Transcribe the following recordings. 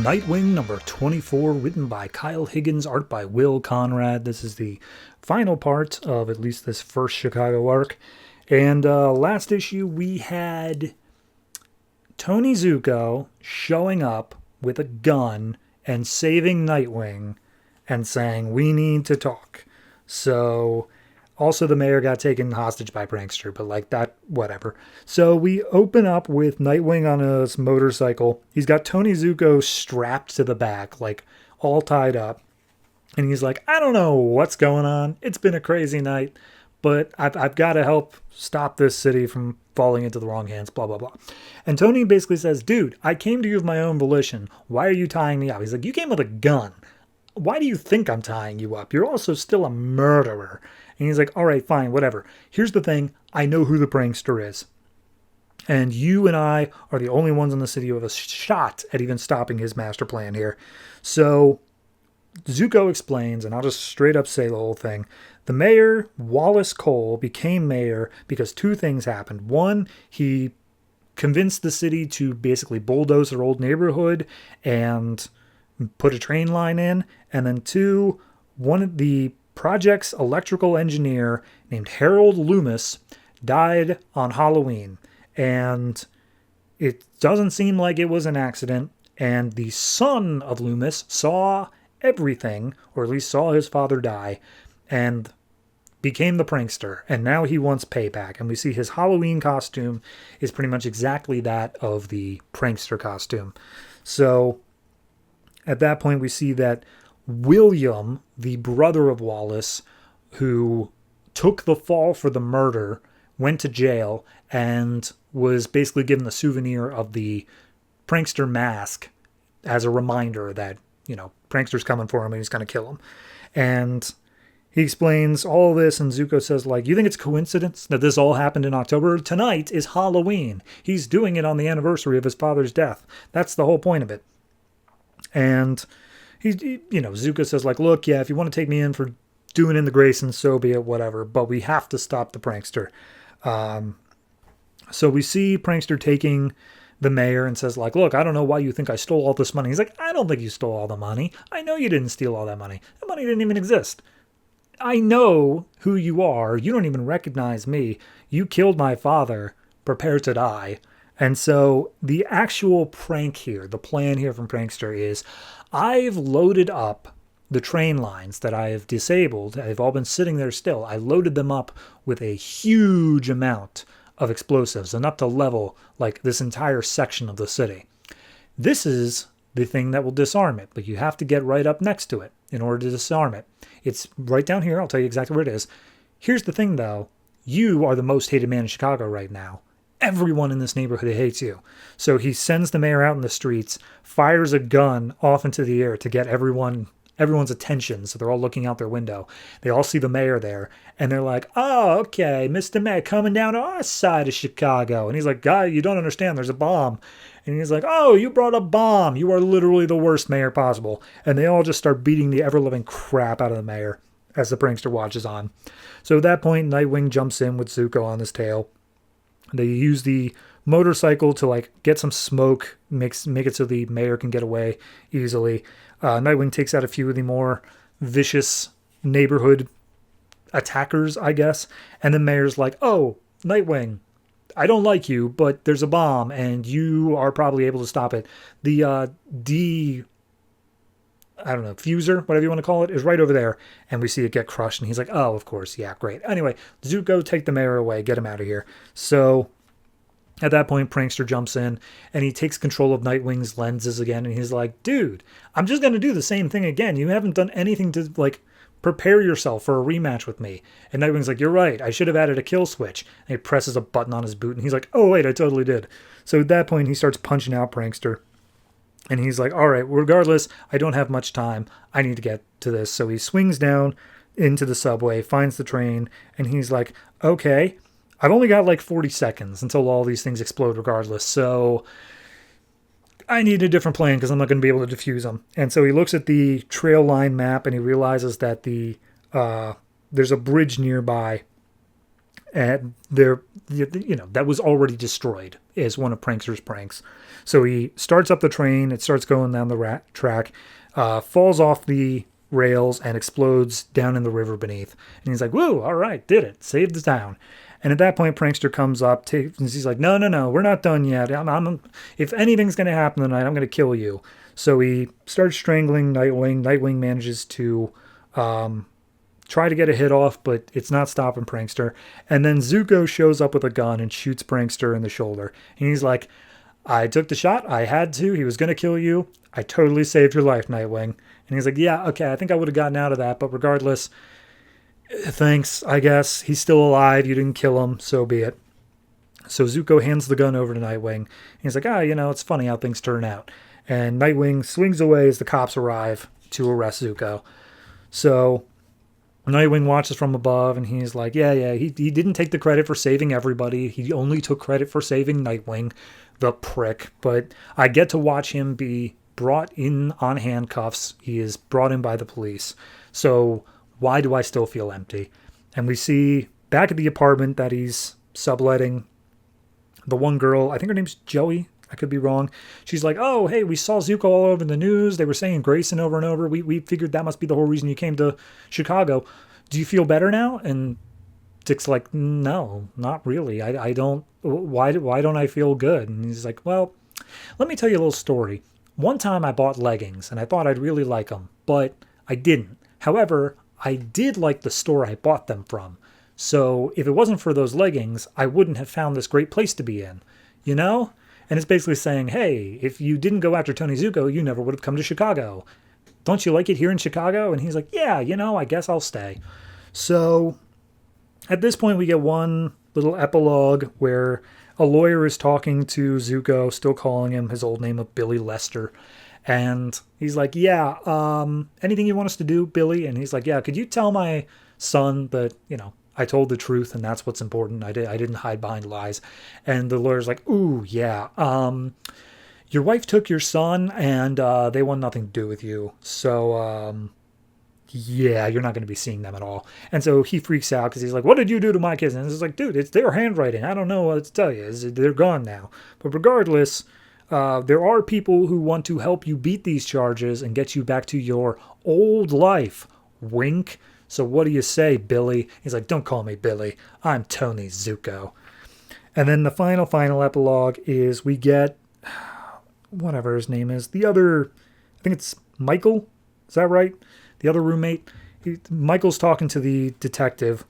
Nightwing number 24, written by Kyle Higgins, art by Will Conrad. This is the final part of at least this first Chicago arc. And last issue, we had Tony Zuko showing up with a gun and saving Nightwing and saying, "We need to talk." So, also the mayor got taken hostage by Prankster, but like that, whatever. So we open up with Nightwing on his motorcycle. He's got Tony Zuko strapped to the back, like all tied up. And he's like, "I don't know what's going on. It's been a crazy night, but I've got to help stop this city from falling into the wrong hands, blah, blah, blah." And Tony basically says, "Dude, I came to you of my own volition. Why are you tying me up?" He's like, "You came with a gun. Why do you think I'm tying you up? You're also still a murderer." And he's like, "All right, fine, whatever. Here's the thing. I know who the prankster is. And you and I are the only ones in the city who have a shot at even stopping his master plan here." So Zuko explains, and I'll just straight up say the whole thing. The mayor, Wallace Cole, became mayor because two things happened. One, he convinced the city to basically bulldoze their old neighborhood and put a train line in. And then two, one of the project's electrical engineer named Harold Loomis died on Halloween. And it doesn't seem like it was an accident. And the son of Loomis saw everything, or at least saw his father die, and became the prankster. And now he wants payback. And we see his Halloween costume is pretty much exactly that of the prankster costume. So at that point, we see that William, the brother of Wallace, who took the fall for the murder, went to jail and was basically given the souvenir of the prankster mask as a reminder that, you know, prankster's coming for him and he's going to kill him. And he explains all this, and Zuko says, like, "You think it's coincidence that this all happened in October? Tonight is Halloween. He's doing it on the anniversary of his father's death. That's the whole point of it." And Zuko says, like, "Look, yeah, if you want to take me in for doing in the Grayson, so be it, whatever. But we have to stop the prankster." So we see prankster taking the mayor and says, like, "Look, I don't know why you think I stole all this money." He's like, "I don't think you stole all the money. I know you didn't steal all that money. The money didn't even exist. I know who you are. You don't even recognize me. You killed my father. Prepare to die." And so the actual prank here, the plan here from Prankster is, I've loaded up the train lines that I have disabled. They've all been sitting there still. I loaded them up with a huge amount of explosives, enough to level like this entire section of the city. This is the thing that will disarm it, but you have to get right up next to it in order to disarm it. It's right down here. I'll tell you exactly where it is. Here's the thing, though. You are the most hated man in Chicago right now. Everyone in this neighborhood hates you. So he sends the mayor out in the streets, fires a gun off into the air to get everyone's attention. So they're all looking out their window. They all see the mayor there, and they're like, "Oh, okay, Mr. Mayor coming down to our side of Chicago." And he's like, "Guy, you don't understand. There's a bomb." And he's like, "Oh, you brought a bomb. You are literally the worst mayor possible." And they all just start beating the ever-living crap out of the mayor as the prankster watches on. So at that point, Nightwing jumps in with Zuko on his tail. They use the motorcycle to like get some smoke, make it so the mayor can get away easily. Nightwing takes out a few of the more vicious neighborhood attackers, I guess. And the mayor's like, "Oh, Nightwing, I don't like you, but there's a bomb and you are probably able to stop it. The fuser, whatever you want to call it, is right over there." And we see it get crushed. And he's like, "Oh, of course. Yeah, great." Anyway, Zuko, take the mayor away. Get him out of here. So at that point, Prankster jumps in and he takes control of Nightwing's lenses again. And he's like, "Dude, I'm just going to do the same thing again. You haven't done anything to like prepare yourself for a rematch with me." And Nightwing's like, "You're right. I should have added a kill switch." And he presses a button on his boot and he's like, "Oh, wait, I totally did." So at that point, he starts punching out Prankster. And he's like, "All right, regardless, I don't have much time. I need to get to this." So he swings down into the subway, finds the train, and he's like, "Okay, I've only got like 40 seconds until all these things explode regardless. So I need a different plan because I'm not going to be able to defuse them." And so he looks at the trail line map and he realizes that there's a bridge nearby. and that was already destroyed as one of Prankster's pranks. So he starts up the train. It starts going down the track, falls off the rails and explodes down in the river beneath. And he's like, "Woo! All right, did it! Saved the town." And at that point, Prankster comes up. And he's like, "No, no, no, we're not done yet. If anything's going to happen tonight, I'm going to kill you." So he starts strangling Nightwing. Nightwing manages to try to get a hit off, but it's not stopping Prankster. And then Zuko shows up with a gun and shoots Prankster in the shoulder. And he's like, "I took the shot. I had to. He was going to kill you. I totally saved your life, Nightwing." And he's like, "Yeah, okay, I think I would have gotten out of that. But regardless, thanks, I guess. He's still alive. You didn't kill him. So be it." So Zuko hands the gun over to Nightwing. He's like, it's funny how things turn out. And Nightwing swings away as the cops arrive to arrest Zuko. So Nightwing watches from above, and he's like, he didn't take the credit for saving everybody. He only took credit for saving Nightwing, the prick. But I get to watch him be brought in on handcuffs. He is brought in by the police. So why do I still feel empty? And we see back at the apartment that he's subletting, the one girl, I think her name's Joey. I could be wrong. She's like, "Oh, hey, we saw Zuko all over the news. They were saying Grayson over and over. We figured that must be the whole reason you came to Chicago. Do you feel better now?" And Dick's like, "No, not really. I don't. Why don't I feel good?" And he's like, "Well, let me tell you a little story. One time I bought leggings, and I thought I'd really like them, but I didn't. However, I did like the store I bought them from. So if it wasn't for those leggings, I wouldn't have found this great place to be in. You know?" And it's basically saying, hey, if you didn't go after Tony Zuko, you never would have come to Chicago. Don't you like it here in Chicago? And he's like, "Yeah, I guess I'll stay." So at this point, we get one little epilogue where a lawyer is talking to Zuko, still calling him his old name of Billy Lester. And he's like, "Yeah, anything you want us to do, Billy?" And he's like, "Yeah, could you tell my son that, I told the truth and that's what's important. I didn't hide behind lies." And the lawyer's like, "Ooh, yeah. Your wife took your son and they want nothing to do with you. So, yeah, you're not going to be seeing them at all." And so he freaks out because he's like, "What did you do to my kids?" And it's like, "Dude, it's their handwriting. I don't know what to tell you. They're gone now." But regardless, there are people who want to help you beat these charges and get you back to your old life. Wink. "So what do you say, Billy?" He's like, "Don't call me Billy. I'm Tony Zuko." And then the final epilogue is we get, whatever his name is, I think it's Michael. Is that right? The other roommate. Michael's talking to the detective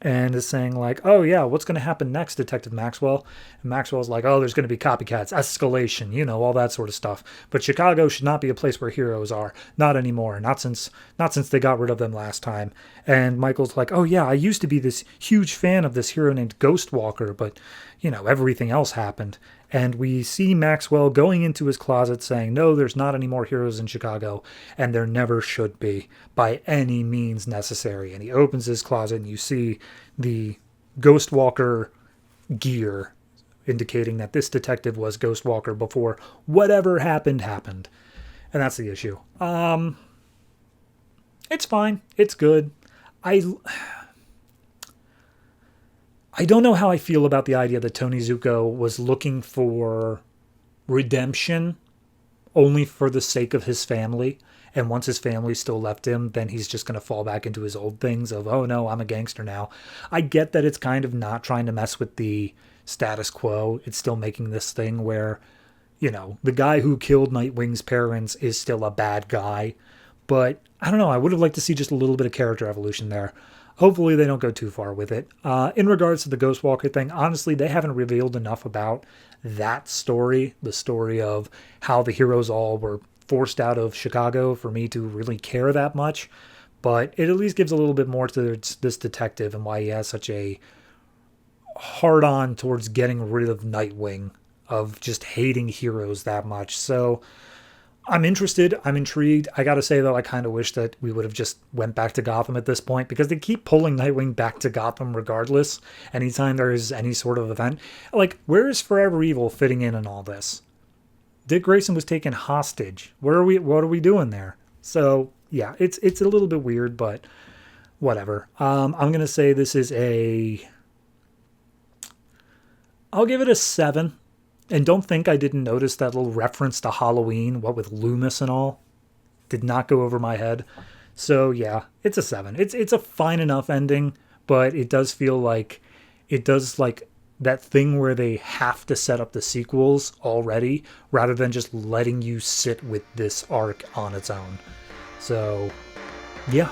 and is saying like, "Oh yeah, what's going to happen next, Detective Maxwell?" And Maxwell's like, "Oh, there's going to be copycats, escalation, all that sort of stuff. But Chicago should not be a place where heroes are. Not anymore. Not since they got rid of them last time." And Michael's like, "Oh yeah, I used to be this huge fan of this hero named Ghostwalker, but everything else happened." And we see Maxwell going into his closet saying, "No, there's not any more heroes in Chicago, and there never should be, by any means necessary." And he opens his closet, and you see the Ghostwalker gear, indicating that this detective was Ghostwalker before whatever happened. And that's the issue. It's fine. It's good. I don't know how I feel about the idea that Tony Zuko was looking for redemption only for the sake of his family. And once his family still left him, then he's just going to fall back into his old things of, "Oh no, I'm a gangster now." I get that it's kind of not trying to mess with the status quo. It's still making this thing where, the guy who killed Nightwing's parents is still a bad guy. But I don't know. I would have liked to see just a little bit of character evolution there. Hopefully they don't go too far with it. In regards to the Ghostwalker thing, honestly, they haven't revealed enough about that story, the story of how the heroes all were forced out of Chicago for me to really care that much. But it at least gives a little bit more to this detective and why he has such a hard-on towards getting rid of Nightwing, of just hating heroes that much. So I'm interested. I'm intrigued. I gotta say, though, I kind of wish that we would have just went back to Gotham at this point, because they keep pulling Nightwing back to Gotham regardless. Anytime there is any sort of event. Like, where is Forever Evil fitting in all this? Dick Grayson was taken hostage. What are we doing there? So, yeah, it's a little bit weird, but whatever. I'm going to say this is I'll give it a 7. And don't think I didn't notice that little reference to Halloween, what with Loomis and all. Did not go over my head. So yeah, it's a 7. It's a fine enough ending, but it does feel like it does like that thing where they have to set up the sequels already rather than just letting you sit with this arc on its own. So yeah.